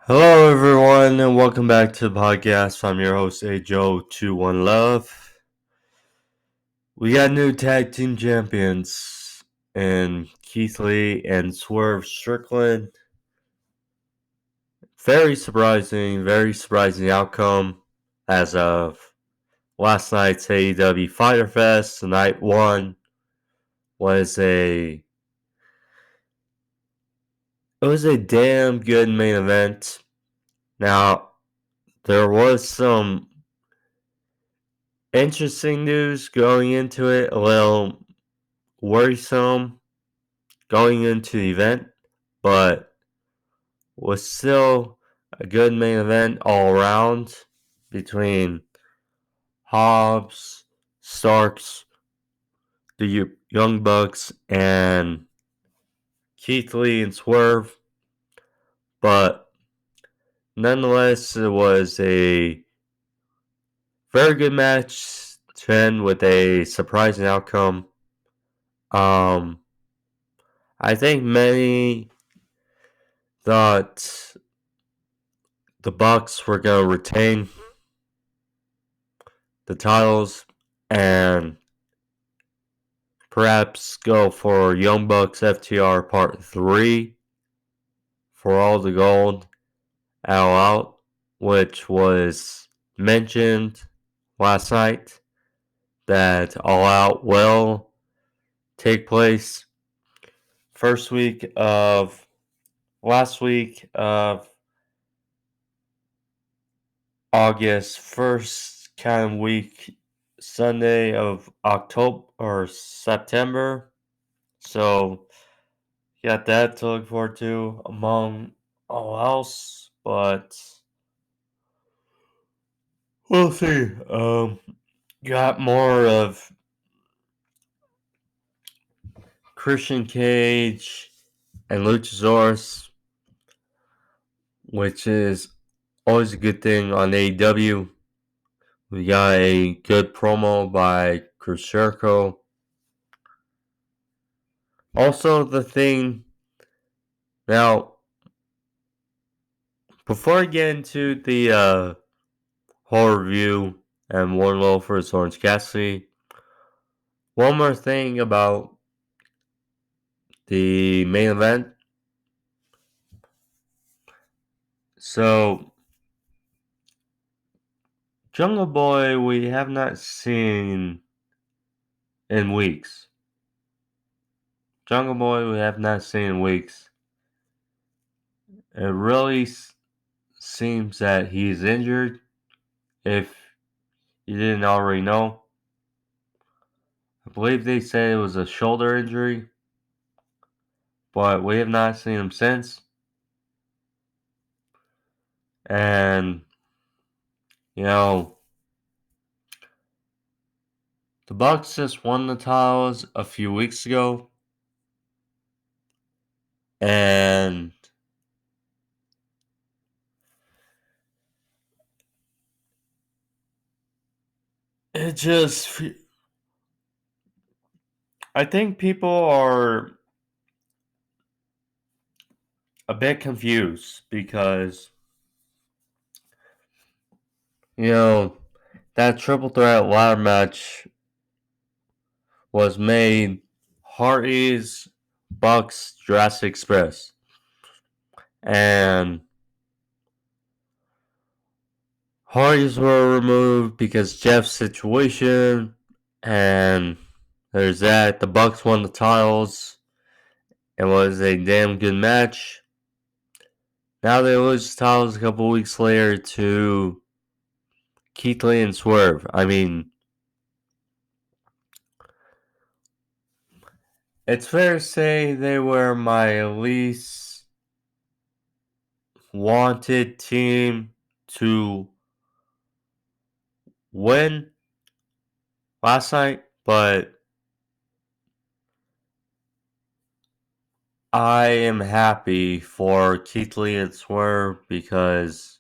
Hello, everyone, and welcome back to the podcast. I'm your host, Joe21Love. We got new tag team champions in Keith Lee and Swerve Strickland. Very surprising outcome as of last night's AEW Fyter Fest. Night one was a damn good main event. Now, there was some interesting news going into it, a little worrisome going into the event, but was still a good main event all around between Hobbs, Starks, the Young Bucks, and Keith Lee and Swerve. But nonetheless, it was a very good match to end with a surprising outcome. I think many thought the Bucks were going to retain the titles and perhaps go for Young Bucks FTR Part 3 for all the gold All Out, which was mentioned last night that All Out will take place last week of August, first kind of week, Sunday of October or September. So, got that to look forward to among all else, but we'll see. Got more of Christian Cage and Luchasaurus, which is always a good thing on AEW. We got a good promo by Chris Jericho. Also, the thing now, before I get into the whole review and Wardlow versus Orange Cassidy, one more thing about the main event. So, Jungle Boy, we have not seen in weeks. Jungle Boy, we have not seen in weeks. It really seems that he's injured, if you didn't already know. I believe they said it was a shoulder injury, but we have not seen him since. And, you know, the Bucks just won the titles a few weeks ago. And it just, I think people are a bit confused because, that triple threat ladder match was made Hardy's, Bucks, Jurassic Express. And Hardy's were removed because Jeff's situation, and there's that. The Bucks won the titles. It was a damn good match. Now they lose the titles a couple weeks later to Keith Lee and Swerve. I mean, it's fair to say they were my least wanted team to win last night, but I am happy for Keith Lee and Swerve because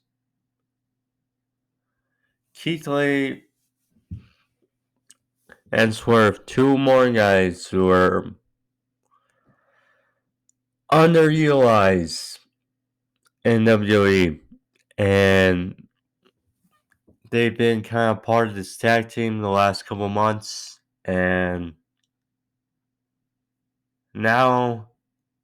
Keith Lee and Swerve, two more guys who are underutilized in WWE. And they've been kind of part of this tag team the last couple months. And now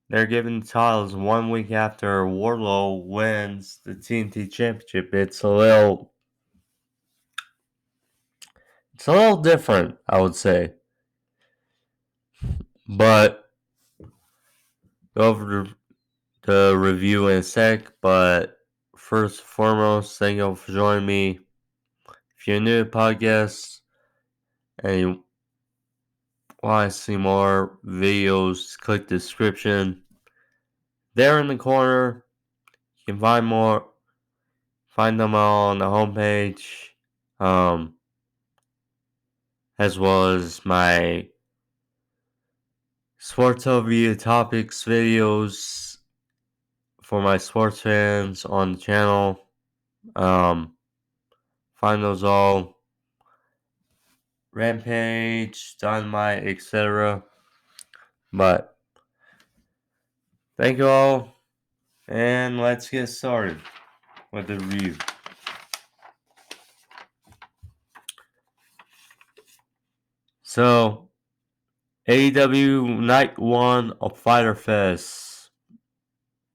they're given the titles 1 week after Wardlow wins the TNT Championship. It's a little different, I would say. But go over the review in a sec. But first and foremost, thank you all for joining me. If you're new to the podcast and you want to see more videos, click the description. There in the corner, you can find them all on the homepage, as well as my sports overview topics videos for my sports fans on the channel. Find those all. Rampage, Dynamite, etc. But thank you all, and let's get started with the review. So, AEW Night 1 of Fyter Fest.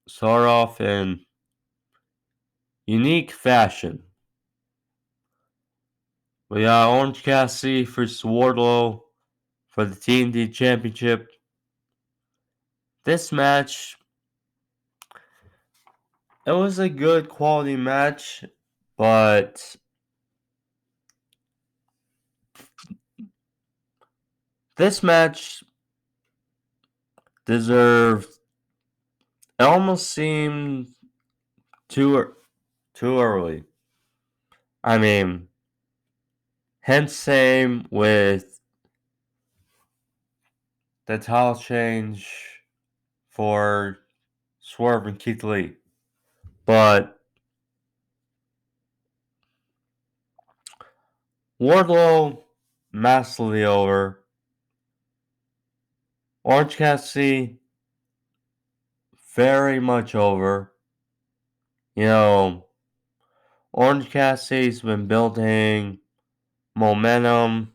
Start off in unique fashion. We got Orange Cassidy versus Wardlow for the TNT Championship. This match, it was a good quality match, but this match deserved. It almost seemed too early. I mean, hence same with the title change for Swerve and Keith Lee. But Wardlow massively over. Orange Cassidy very much over. You know, Orange Cassidy's been building momentum,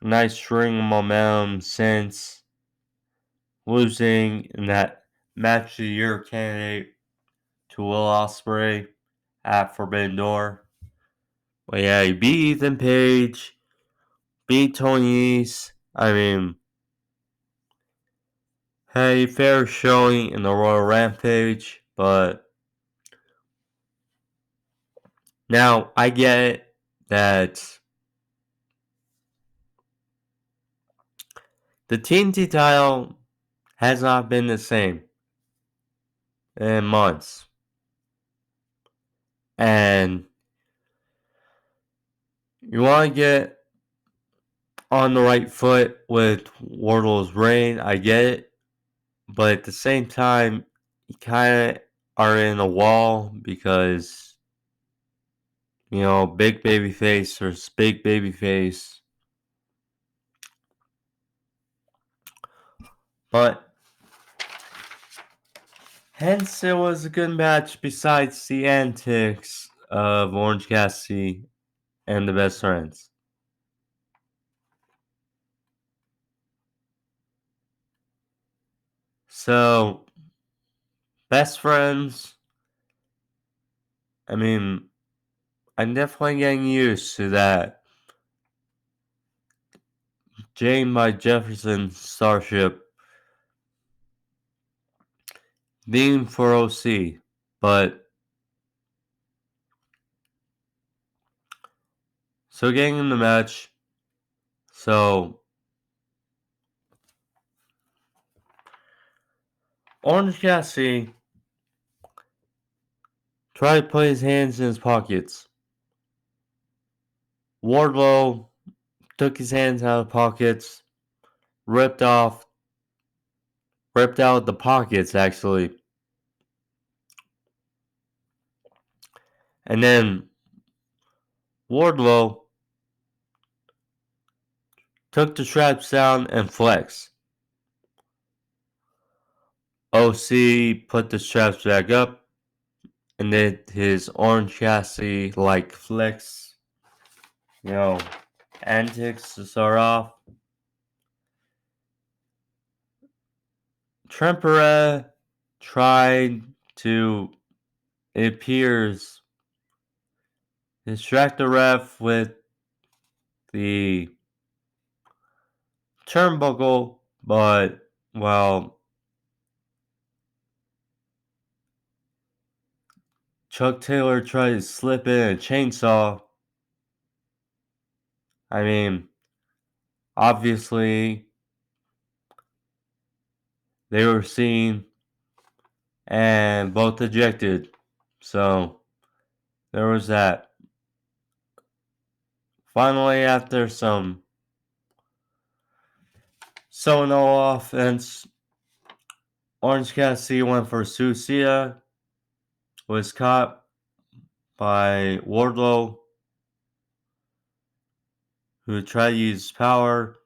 nice string of momentum since losing in that match of the year candidate to Will Ospreay at Forbidden Door. But yeah, he beat Ethan Page, beat Tony Nese. I mean, had a fair showing in the Royal Rampage, but now I get it that the TNT title has not been the same in months. And you want to get on the right foot with Wardlow's reign, I get it. But at the same time, you kind of are in a wall because, you know, big baby face versus big baby face. But hence it was a good match besides the antics of Orange Cassidy and the Best Friends. So, Best Friends, I mean, I'm definitely getting used to that Jane by Jefferson Starship being for OC, but so getting in the match, so Orange Cassidy tried to put his hands in his pockets. Wardlow took his hands out of the pockets, ripped out the pockets actually, and then Wardlow took the straps down and flexed. OC put the straps back up and did his Orange Cassidy like flicks, antics to start off. Trempere tried to, it appears, distract the ref with the turnbuckle, but, Chuck Taylor tried to slip in a chainsaw. I mean, obviously, they were seen and both ejected. So, there was that. Finally, after some solo offense, Orange Cassidy went for Sucia, was caught by Wardlow, who tried to use power,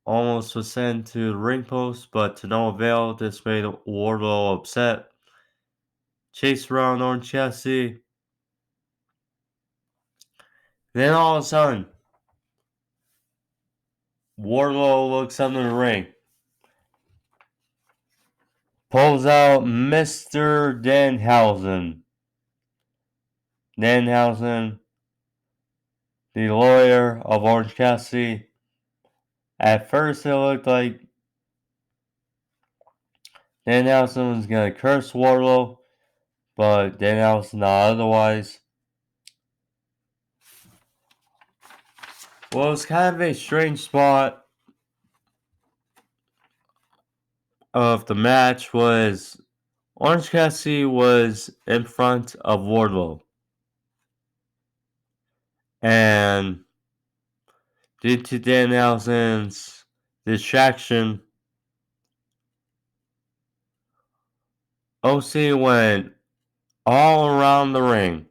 almost was sent to the ring post, but to no avail. This made Wardlow upset. Chased around Orange Cassidy. Then all of a sudden, Wardlow looks under the ring. Pulls out Mr. Danhausen. Danhausen, the lawyer of Orange Cassidy. At first, it looked like Danhausen was going to curse Wardlow, but Danhausen not otherwise. Well, it's kind of a strange spot of the match was Orange Cassidy was in front of Wardlow. And due to Danhausen's distraction, OC went all around the ring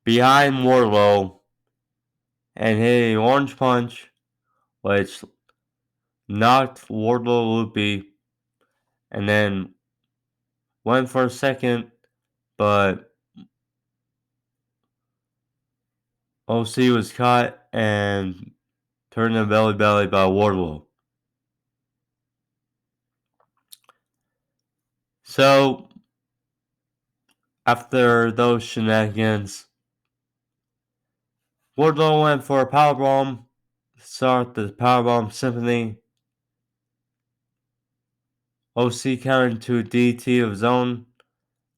behind Wardlow and hit an orange punch, which knocked Wardlow loopy, and then went for a second, but OC was caught and turned to belly by Wardlow. So, after those shenanigans, Wardlow went for a powerbomb, start the powerbomb symphony. OC countered to a DT of his own,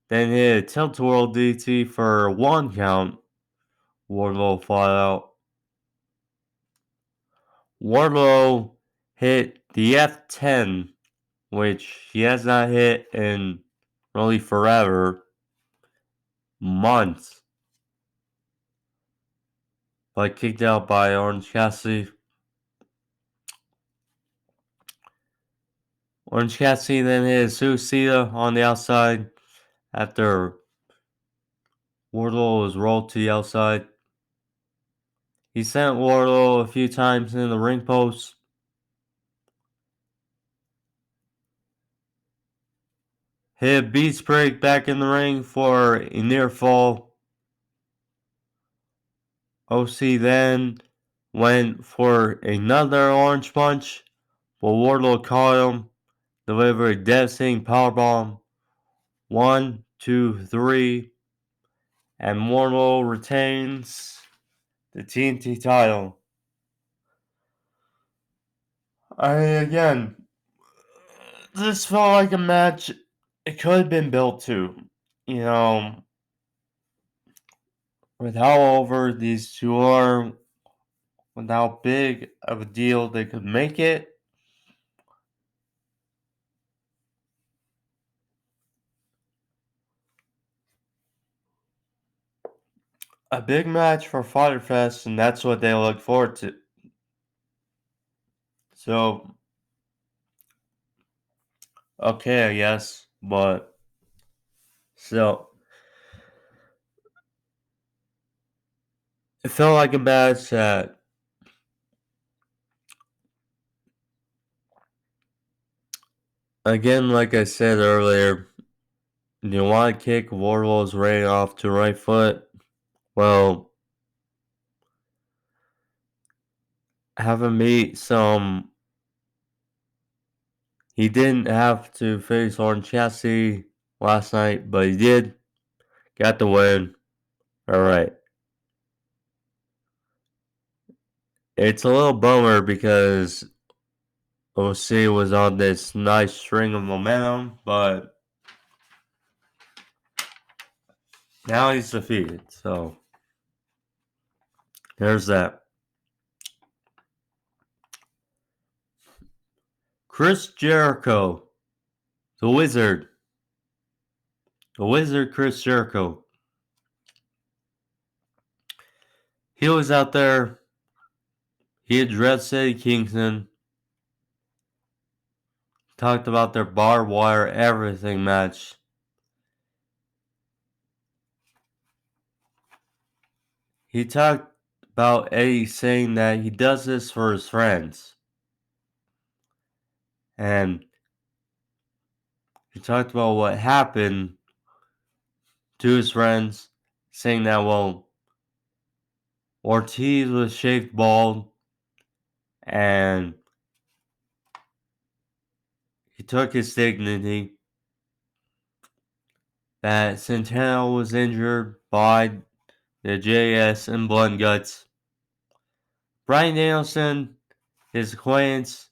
then hit a tilt-a-whirl DT for one count. Wardlow fought out. Wardlow hit the F10, which he has not hit in really forever, months, but kicked out by Orange Cassidy. Orange Cassidy then hit Suicida on the outside after Wardlow was rolled to the outside. He sent Wardlow a few times in the ring post. Hit a beast break back in the ring for a near fall. OC then went for another orange punch, but Wardlow caught him, delivered a devastating powerbomb. 1, 2, 3, and Wardlow retains the TNT title. Again, this felt like a match it could have been built to. With how over these two are, with how big of a deal they could make it. A big match for Fyter Fest, and that's what they look forward to. So, okay, I guess, but still, it felt like a match that again, like I said earlier, you want to kick Wardlow's reign off to right foot? Well, have him meet some. He didn't have to face Orange Cassidy last night, but he did. Got the win. Alright. It's a little bummer because OC was on this nice string of momentum, but now he's defeated. So there's that. Chris Jericho, the Wizard. The Wizard Chris Jericho. He was out there. He addressed Eddie Kingston. Talked about their barbed wire everything match. He talked about Eddie saying that he does this for his friends. And he talked about what happened to his friends, saying that, well, Ortiz was shaved bald, and he took his dignity. That Santana was injured by the JS and Blood and Guts. Bryan Danielson, his acquaintance,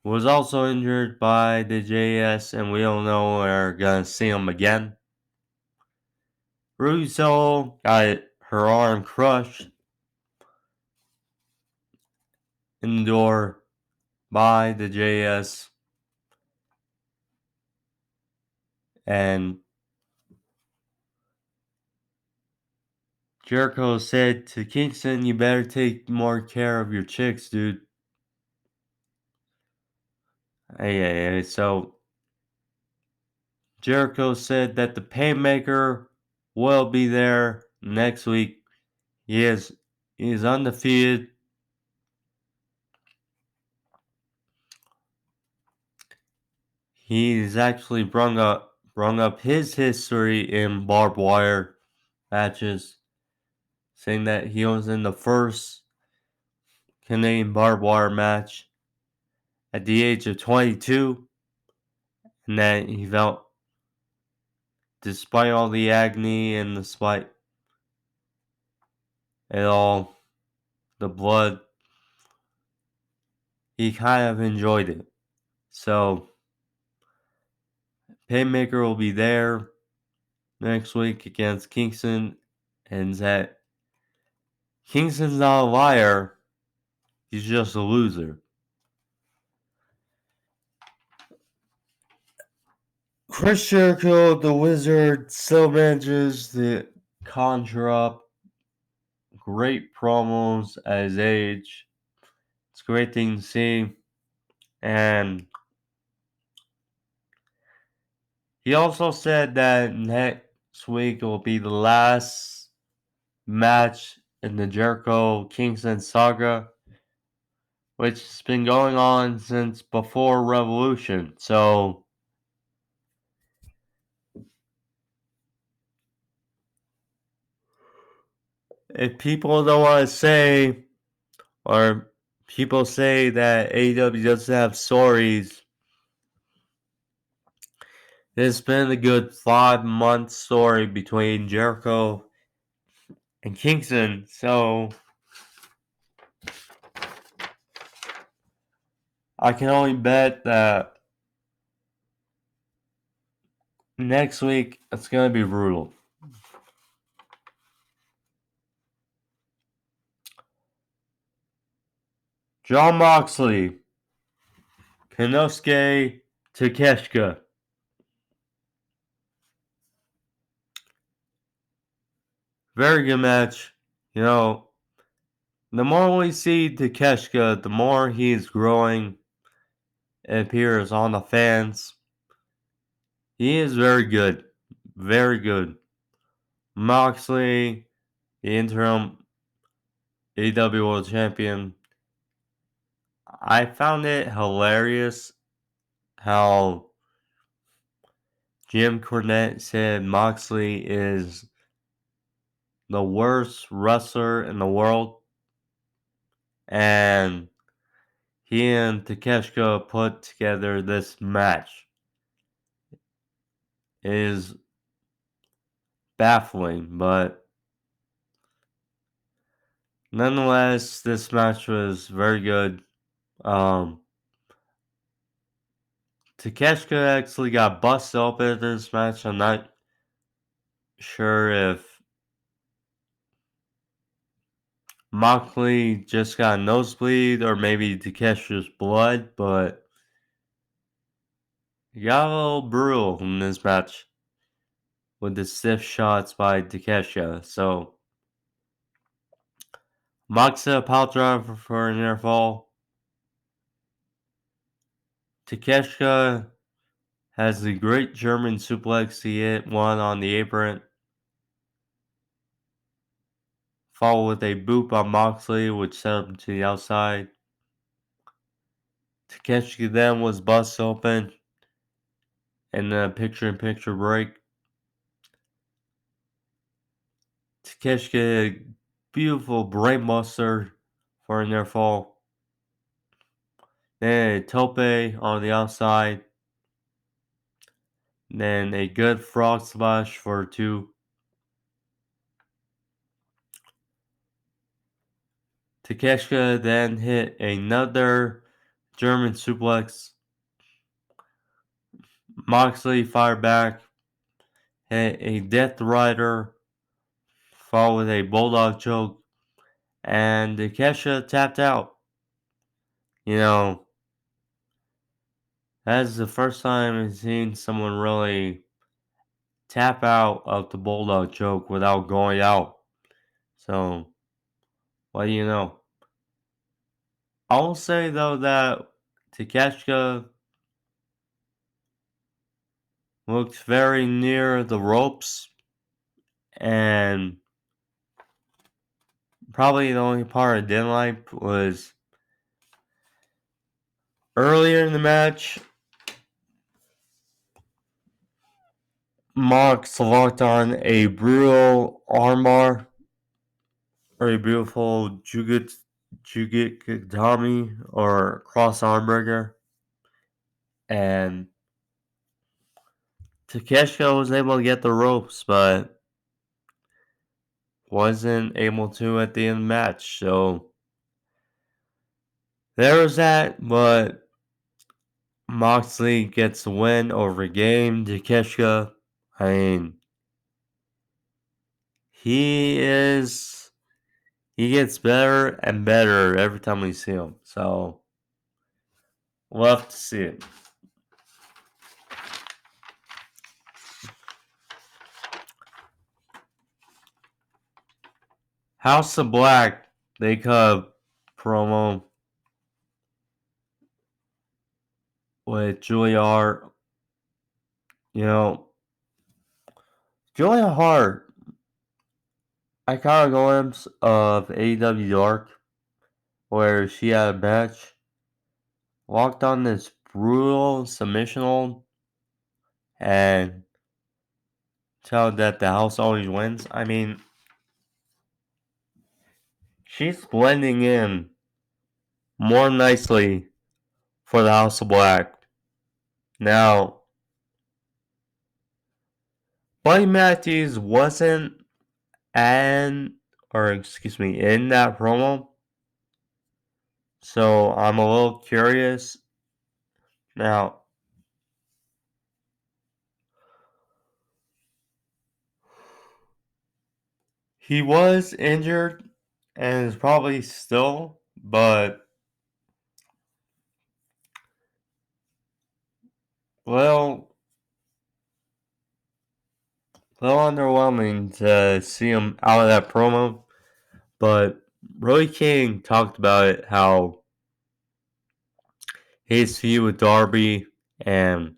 was also injured by the JS, and we don't know we're gonna see him again. Ruby Soho got her arm crushed in the door by the JS. And Jericho said to Kingston, you better take more care of your chicks, dude. So Jericho said that the Painmaker will be there next week. He is undefeated. He's actually brung up his history in barbed wire matches, saying that he was in the first Canadian barbed wire match at the age of 22, and that he felt, despite all the agony and despite it all, the blood, he kind of enjoyed it. So Painmaker will be there next week against Kingston, and that Kingston's not a liar, he's just a loser. Chris Jericho, the Wizard, still manages to conjure up great promos at his age. It's a great thing to see. And he also said that next week will be the last match in the Jericho Kingston saga, which has been going on since before Revolution. So if people don't want to say, or people say that AEW doesn't have stories, it's been a good 5-month story between Jericho and Kingston. So I can only bet that next week it's going to be brutal. Jon Moxley, Konosuke Takeshita. Very good match. You know, the more we see Takeshita, the more he's growing. It appears on the fans. He is very good. Very good. Moxley, the interim AEW World Champion. I found it hilarious how Jim Cornette said Moxley is the worst wrestler in the world, and he and Takeshita put together this match. It is baffling, but nonetheless, this match was very good. Takeshita actually got busted open in this match. I'm not sure if Moxley just got a nosebleed or maybe Takeshita's blood, but he got a little brutal in this match with the stiff shots by Takeshita. So Moxley apologized for a near fall. Takeshita has the great German suplex. He hit one on the apron, followed with a boot on Moxley, which sent him to the outside. Takeshita then was busted open in the picture-in-picture break. Takeshita, beautiful brainbuster for a near fall. Then a tope on the outside. Then a good frog splash for 2. Takeshita then hit another German suplex. Moxley fired back, hit a Death Rider, followed with a Bulldog choke, and Takeshita tapped out. You know, that's the first time I've seen someone really tap out of the Bulldog choke without going out. So, what do you know? I will say, though, that Takeshita looked very near the ropes, and probably the only part I didn't like was earlier in the match, Mox locked on a brutal armbar or a beautiful Jugitami or cross armbreaker, and Takeshita was able to get the ropes, but wasn't able to at the end of the match. So there was that, but Moxley gets the win over game. Takeshita, I mean, he gets better and better every time we see him. So we'll have to see it. House of Black, they cut promo with Julia Hart. You know, Julia Hart, I caught a glimpse of AEW Dark where she had a match, walked on this brutal submission hold, and tell that the house always wins. I mean, she's blending in more nicely for the House of Black. Now, Buddy Matthews wasn't in that promo. So I'm a little curious. Now, he was injured and is probably still, but well, a little underwhelming to see him out of that promo. But Roy King talked about it, how his feud with Darby and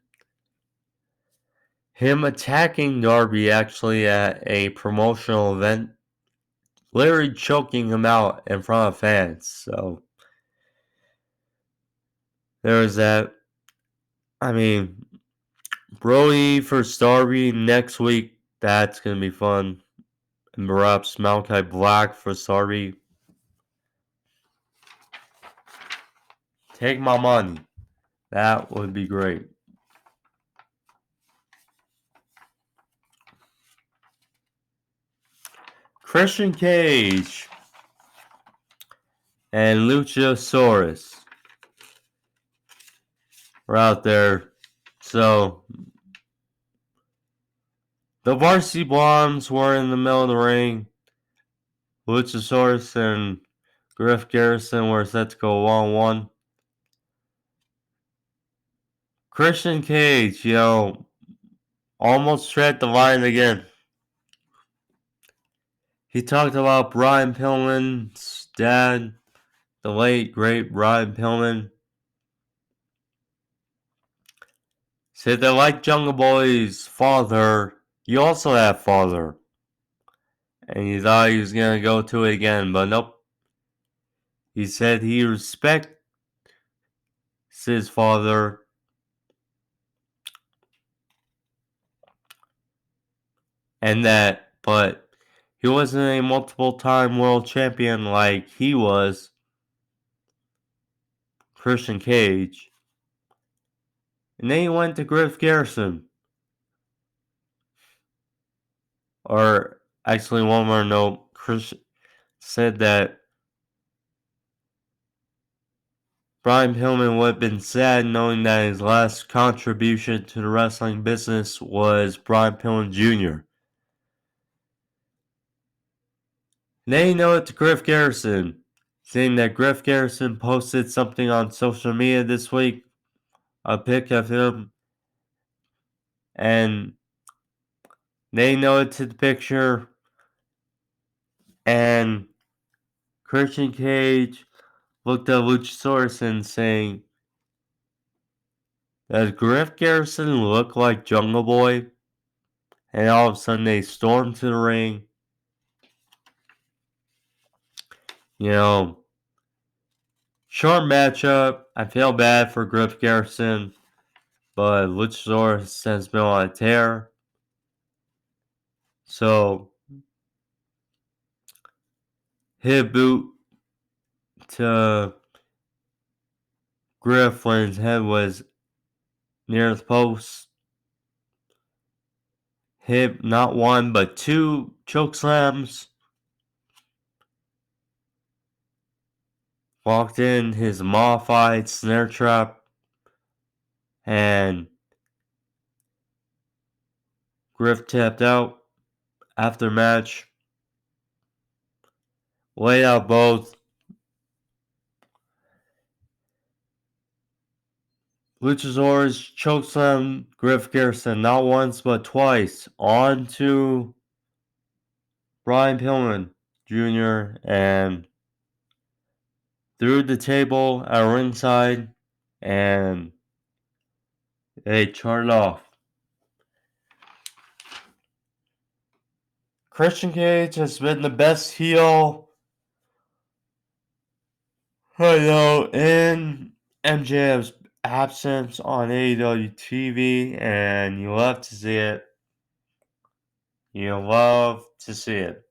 him attacking Darby actually at a promotional event, literally choking him out in front of fans. So there was that. I mean, Brody for Starby next week. That's going to be fun. And perhaps Malachi Black for Starby. Take my money. That would be great. Christian Cage and Luchasaurus are out there. So, the Varsity Blondes were in the middle of the ring. Luchasaurus and Griff Garrison were set to go 1-1. Christian Cage, almost tread the line again. He talked about Brian Pillman's dad, the late, great Brian Pillman. Said that like Jungle Boy's father, you also have father. And he thought he was going to go to it again, but nope. He said he respects his father. And that, but he wasn't a multiple-time world champion like he was, Christian Cage. And then he went to Griff Garrison. Or actually, one more note. Chris said that Brian Pillman would have been sad knowing that his last contribution to the wrestling business was Brian Pillman Jr. And then he noted to Griff Garrison, saying that Griff Garrison posted something on social media this week, a pic of him, and they noted to the picture, and Christian Cage looked at Luchasaurus and saying, does Griff Garrison look like Jungle Boy? And all of a sudden they storm to the ring. Short matchup. I feel bad for Griff Garrison, but Luchasaurus has been on a tear. So, hit a boot to Griff when his head was near the post. Hit not one, but two choke slams. Walked in his modified snare trap. And Griff tapped out after match. Laid out both. Luchasaurus chokeslam Griff Garrison not once but twice onto Brian Pillman Jr. and through the table at ringside, and they charted off. Christian Cage has been the best heel in MJF's absence on AEW TV, and you love to see it. You love to see it.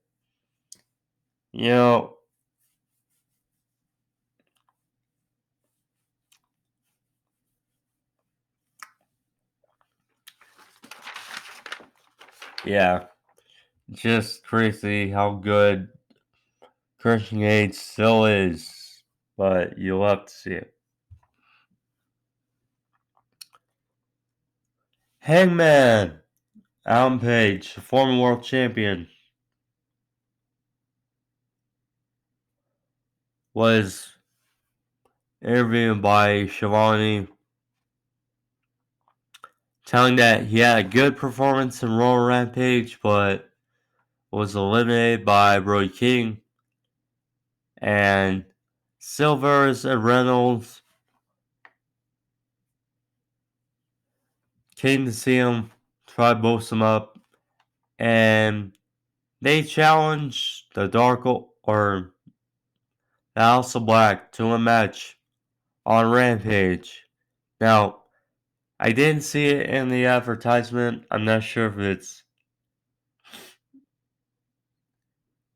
Yeah, just crazy how good Christian Cage still is, but you love to see it. Hangman Adam Page, former world champion, was interviewed by Shivani, telling that he had a good performance in Royal Rampage, but was eliminated by Brody King. And Silvers and Reynolds came to see him, try to boost him up, and they challenged the the House of Black to a match on Rampage. Now, I didn't see it in the advertisement. I'm not sure if it's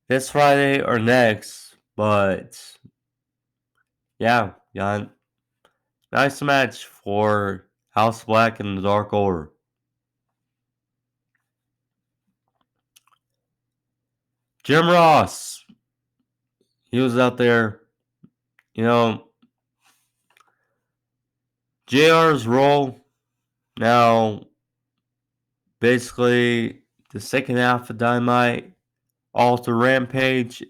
this Friday or next, but yeah, got nice match for House Black and the Dark Order. Jim Ross, he was out there, you know, JR's role now, basically the second half of Dynamite, all to Rampage,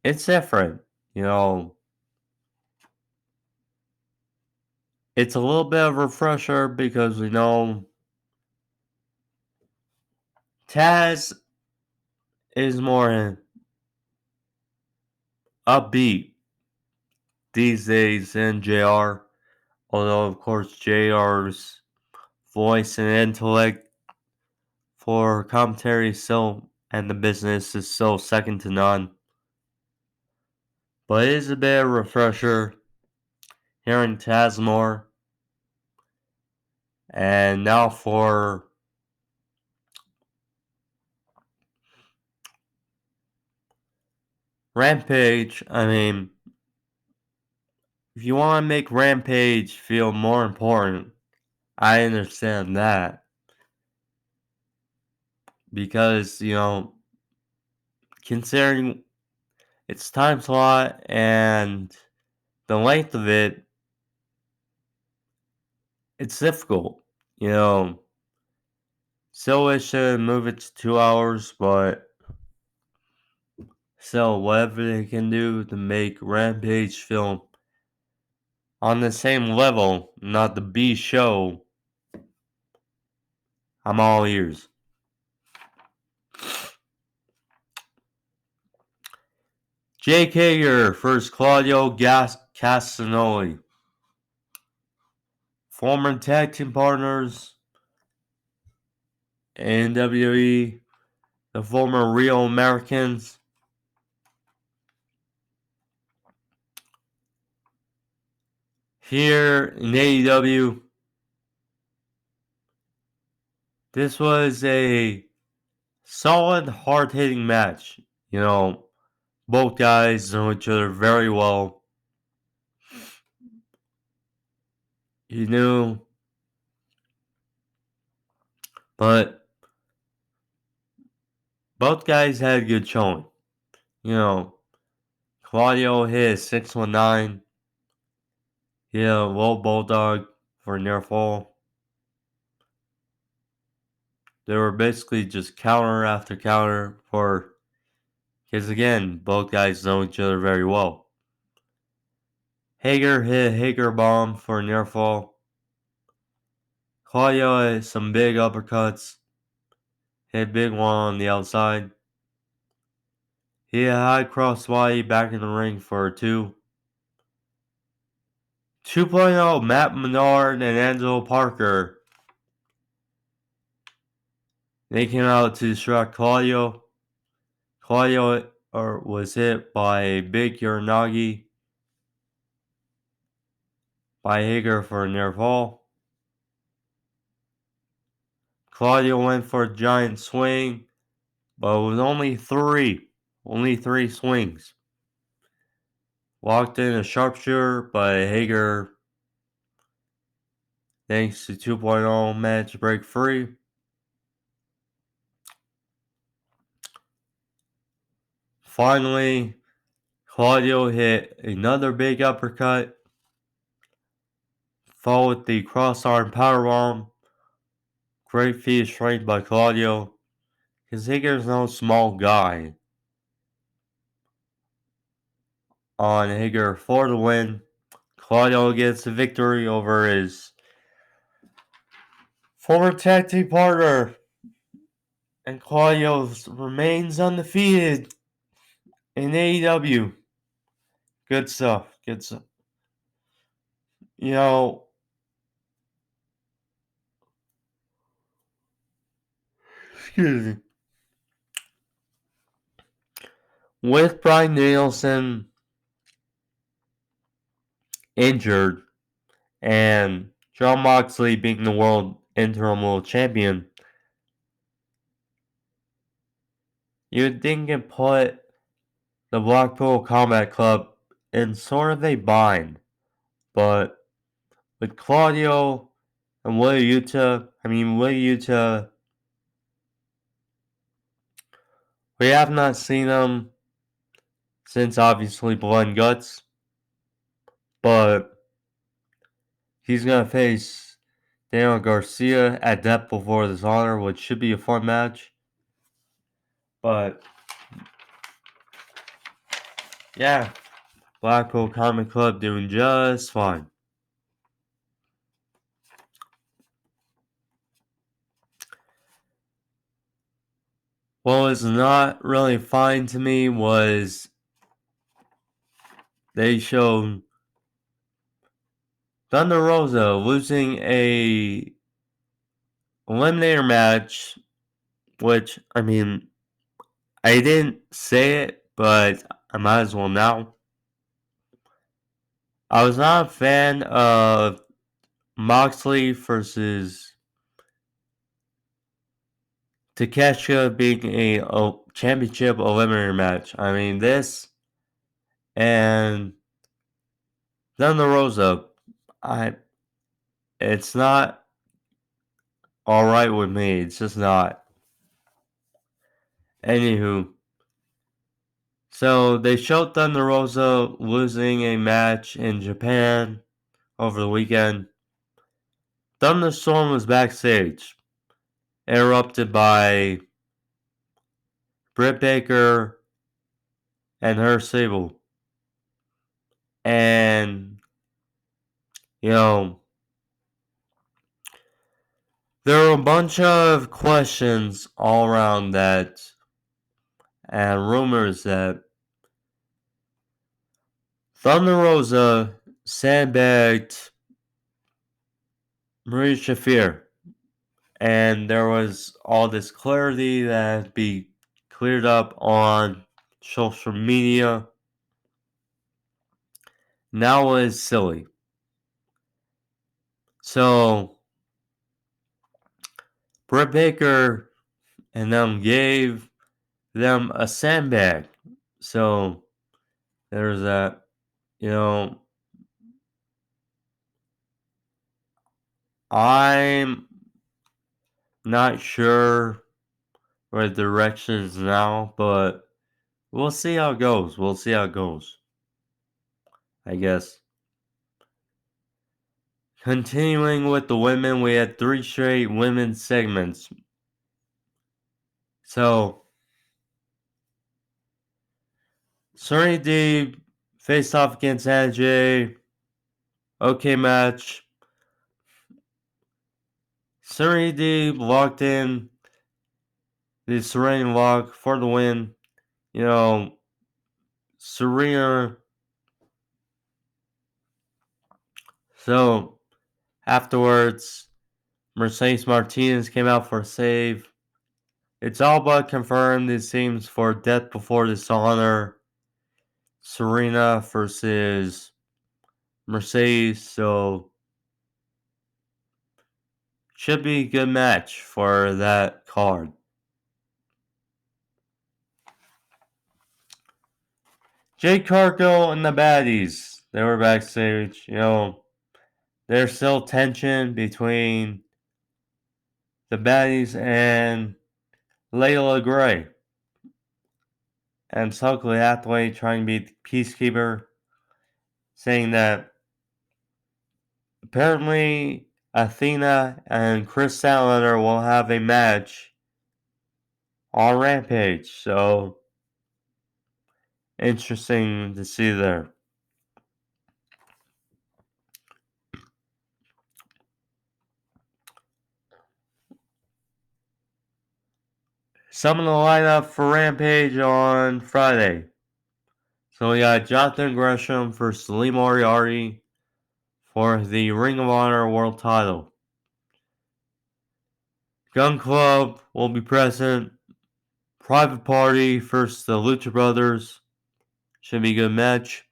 it's different, you know. It's a little bit of a refresher because we know Taz is more upbeat these days than JR. Although, of course, JR's voice and intellect for commentary still and the business is still second to none. But it is a bit of a refresher hearing Taz more. And now for Rampage, I mean, if you want to make Rampage feel more important, I understand that. Because, you know, considering its time slot and the length of it, it's difficult. You know, still wish to move it to 2 hours, but still, whatever they can do to make Rampage feel on the same level, not the B show, I'm all ears. Jake Hager versus Claudio Castagnoli. Former tag team partners in WWE, the former Real Americans. Here in AEW, this was a solid, hard-hitting match. You know, both guys know each other very well. You knew, but both guys had a good showing. You know, Claudio hit 619. He hit a low bulldog for a near fall. They were basically just counter after counter for, because again, both guys know each other very well. Hager hit a Hager bomb for a near fall. Claudio had some big uppercuts. Hit a big one on the outside. He had high cross body back in the ring for a 2. 2.0 Matt Menard and Angelo Parker. They came out to distract Claudio. Claudio was hit by a big Uranagi by Hager for a near fall. Claudio went for a giant swing, but it was only 3. Only 3 swings. Locked in a sharpshooter, but Hager, thanks to 2.0, managed to break free. Finally, Claudio hit another big uppercut, followed with the cross-arm powerbomb. Great feat of strength by Claudio, because Hager's no small guy. On Hager for the win. Claudio gets the victory over his former tag team partner. And Claudio remains undefeated in AEW. Good stuff. Good stuff. You know, excuse me. With Bryan Danielson injured and Jon Moxley being the world interim world champion, you'd think it put the Blackpool Combat Club in sort of a bind. But with Claudio and Willa Yuta, we have not seen them since obviously Blood and Guts. But he's going to face Daniel Garcia at Death Before Dishonor, which should be a fun match. But yeah, Blackpool Combat Club doing just fine. What was not really fine to me was they showed Thunder Rosa losing a eliminator match, which, I mean, I didn't say it, but I might as well now. I was not a fan of Moxley versus Takeshita being a championship eliminator match. I mean, this and Thunder Rosa, it's not alright with me. It's just not. Anywho, so they showed Thunder Rosa losing a match in Japan over the weekend. Thunderstorm was backstage, interrupted by Britt Baker and her Sable. And, there were a bunch of questions all around that and rumors that Thunder Rosa sandbagged Marie Shafir. And there was all this clarity that be cleared up on social media. Now it's silly. So, Britt Baker and them gave them a sandbag. So, there's that, I'm not sure where the direction is now, but we'll see how it goes. I guess. Continuing with the women, we had 3 straight women's segments. So, Serena Deeb faced off against AJ. Okay match. Serena Deeb locked in the Serena lock for the win. Serena. So, afterwards, Mercedes Martinez came out for a save. It's all but confirmed, it seems, for Death Before Dishonor. Serena versus Mercedes. So, should be a good match for that card. Jade Cargill and the Baddies, they were backstage. There's still tension between the Baddies and Layla Gray. And Suckley Hathaway trying to be the peacekeeper, saying that apparently Athena and Chris Statlander will have a match on Rampage. So, interesting to see there. Some of the lineup for Rampage on Friday. So we got Jonathan Gresham versus Lee Moriarty for the Ring of Honor World Title. Gun Club will be present. Private Party versus the Lucha Brothers. Should be a good match.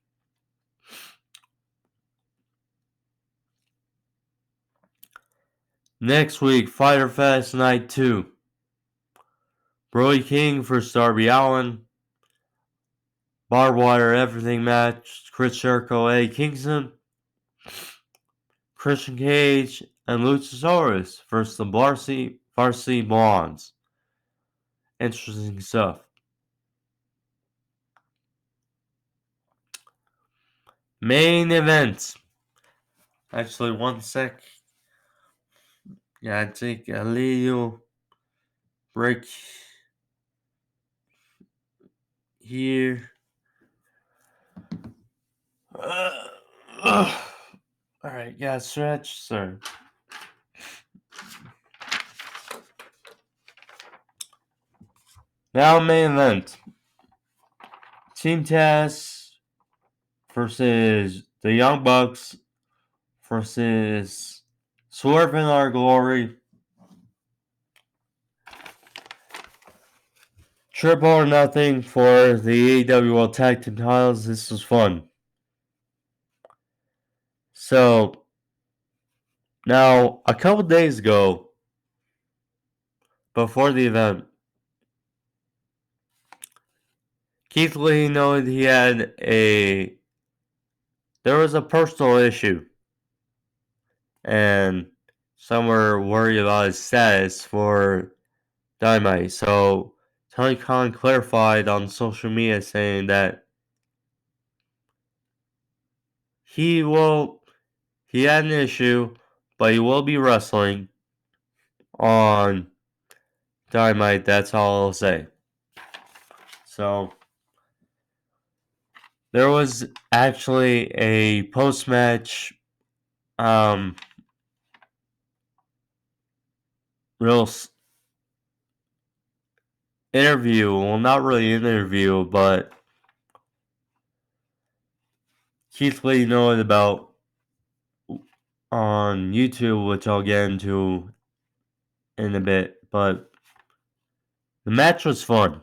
Next week, Fyter Fest Night 2. Brody King versus Darby Allin. Barbed wire everything match. Chris Jericho, Eddie Kingston. Christian Cage and Luchasaurus versus the Varsity Blondes. Interesting stuff. Main event. Actually, one sec. Yeah, I take a little break here. Alright, yeah, stretch, sir. Now, main event. Team Taz versus the Young Bucks versus Swerve in Our Glory. Triple or nothing for the AEW World Tag Team titles. This was fun. So, now, a couple days ago, before the event, Keith Lee noted he had there was a personal issue. And some were worried about his status for Dynamite. So, Tony Khan clarified on social media saying that he had an issue, but he will be wrestling on Dynamite. That's all I'll say. So, there was actually a post-match real interview. Well, not really an interview, but Keith Lee knowing about on YouTube, which I'll get into in a bit, but the match was fun,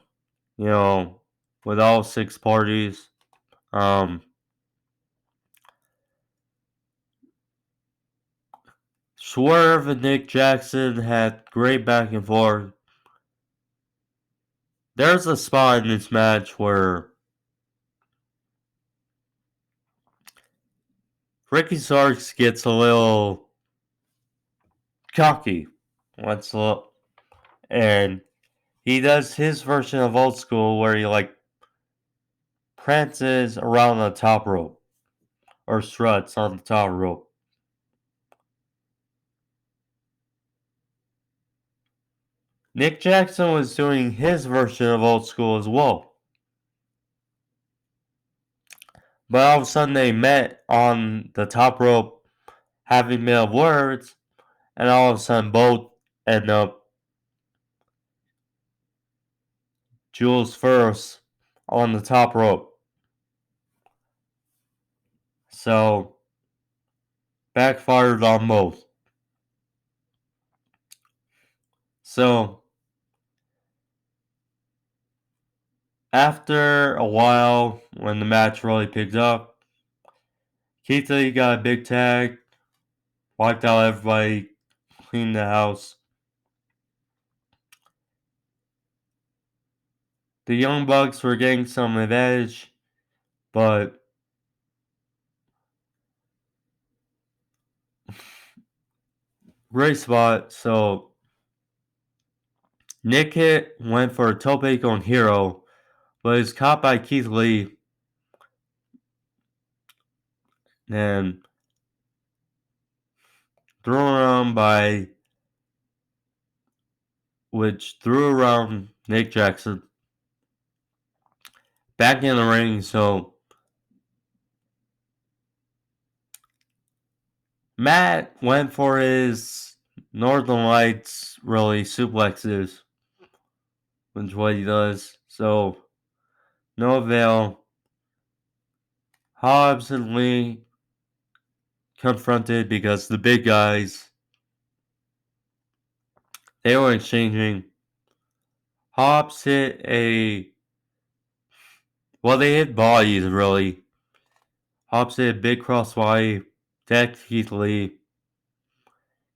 with all 6 parties. Swerve and Nick Jackson had great back and forth. There's a spot in this match where Ricky Starks gets a little cocky and he does his version of old school where he prances around the top rope or struts on the top rope. Nick Jackson was doing his version of old school as well. But all of a sudden they met on the top rope having made words, and all of a sudden both end up Jules first on the top rope. So, backfired on both. So, after a while, when the match really picked up, Keith Lee got a big tag, wiped out everybody, cleaned the house. The Young Bucks were getting some advantage, but great spot. So Nick went for a tope on Hero, but was caught by Keith Lee and thrown around which threw around Nick Jackson back in the ring. So Matt went for his Northern Lights really suplexes, which is what he does. So no avail. Hobbs and Lee confronted because the big guys, they were exchanging. Hobbs hit they hit bodies really. Hobbs hit a big crossbody, attacked Keith Lee.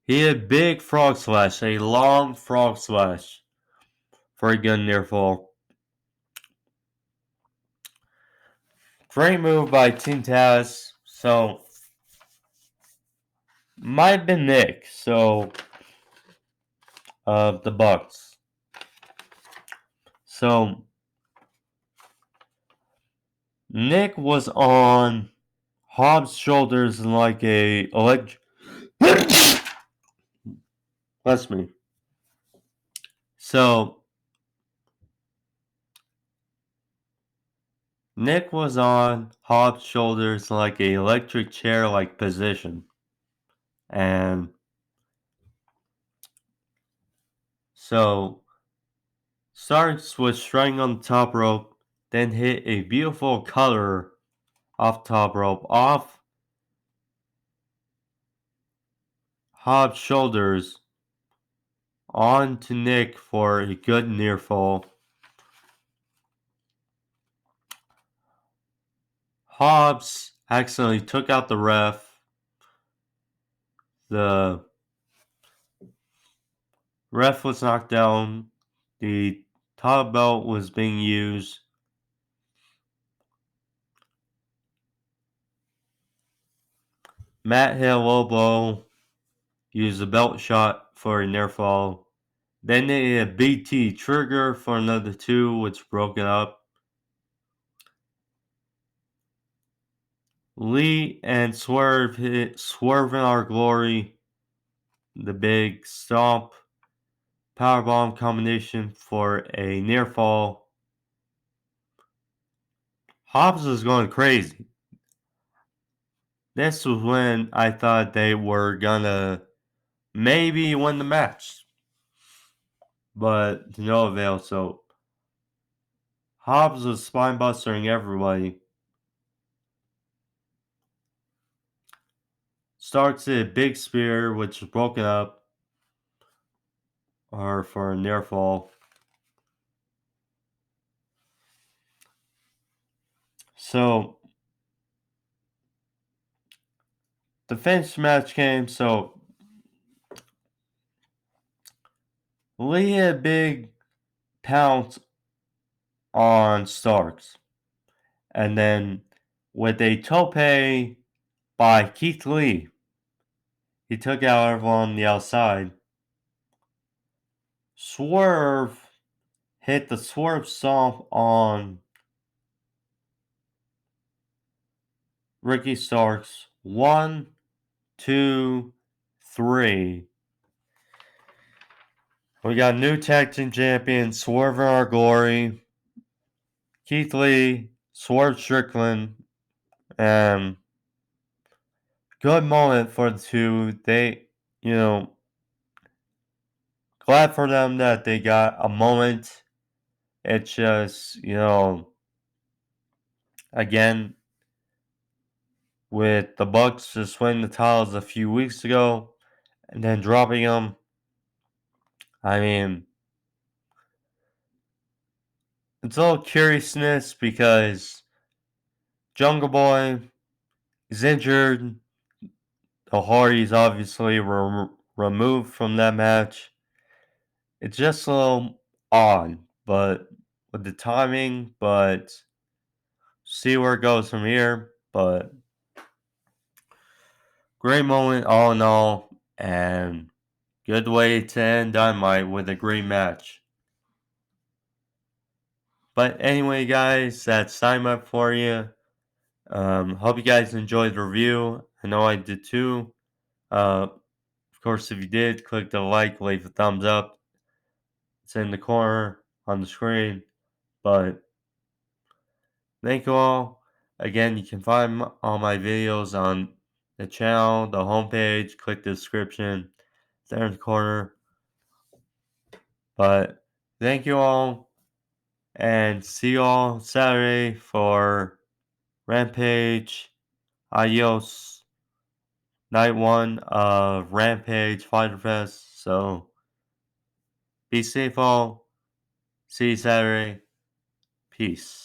He had big frog slash, a long frog slash for a good near fall. Great move by Team Taz. So, might have been Nick. So, the Bucks. So, Nick was on Hobbs' shoulders like a Bless me. So, Nick was on Hobbs' shoulders like a electric chair-like position. And so, Starks was strung on the top rope, then hit a beautiful cutter off top rope, off Hobbs' shoulders, on to Nick for a good near fall. Hobbs accidentally took out the ref. The ref was knocked down. The top belt was being used. Matt hit a low blow, used a belt shot for a near fall. Then they hit a BT trigger for another 2, which broke it up. Lee and Swerve hit Swerve in Our Glory, the big stomp powerbomb combination for a near fall. Hobbs was going crazy. This was when I thought they were gonna maybe win the match, but to no avail. So Hobbs was spine bustering everybody. Starts a big spear, which was broken up, or for a near fall. So the finish match came. So Lee had a big pounce on Starks, and then with a tope by Keith Lee, he took out everyone on the outside. Swerve hit the Swerve stomp on Ricky Starks. 1, 2, 3. We got new tag team champion, Swerve in Our Glory, Keith Lee, Swerve Strickland, and good moment for the two. They, glad for them that they got a moment. It's just, again, with the Bucks just winning the titles a few weeks ago and then dropping them. I mean, it's a little curiousness because Jungle Boy is injured. The Hardys obviously were removed from that match. It's just a little odd, but with the timing, but see where it goes from here. But great moment all in all, and good way to end Dynamite with a great match. But anyway, guys, that's Dynamite for you. Hope you guys enjoyed the review. I know I did too. Of course, if you did, click the like, leave a thumbs up. It's in the corner on the screen. But thank you all. Again, you can find all my videos on the channel, the homepage. Click the description. It's there in the corner. But thank you all. And see you all Saturday for Rampage. Adios. Night 1 of Rampage Fyter Fest. So be safe all. See you Saturday. Peace.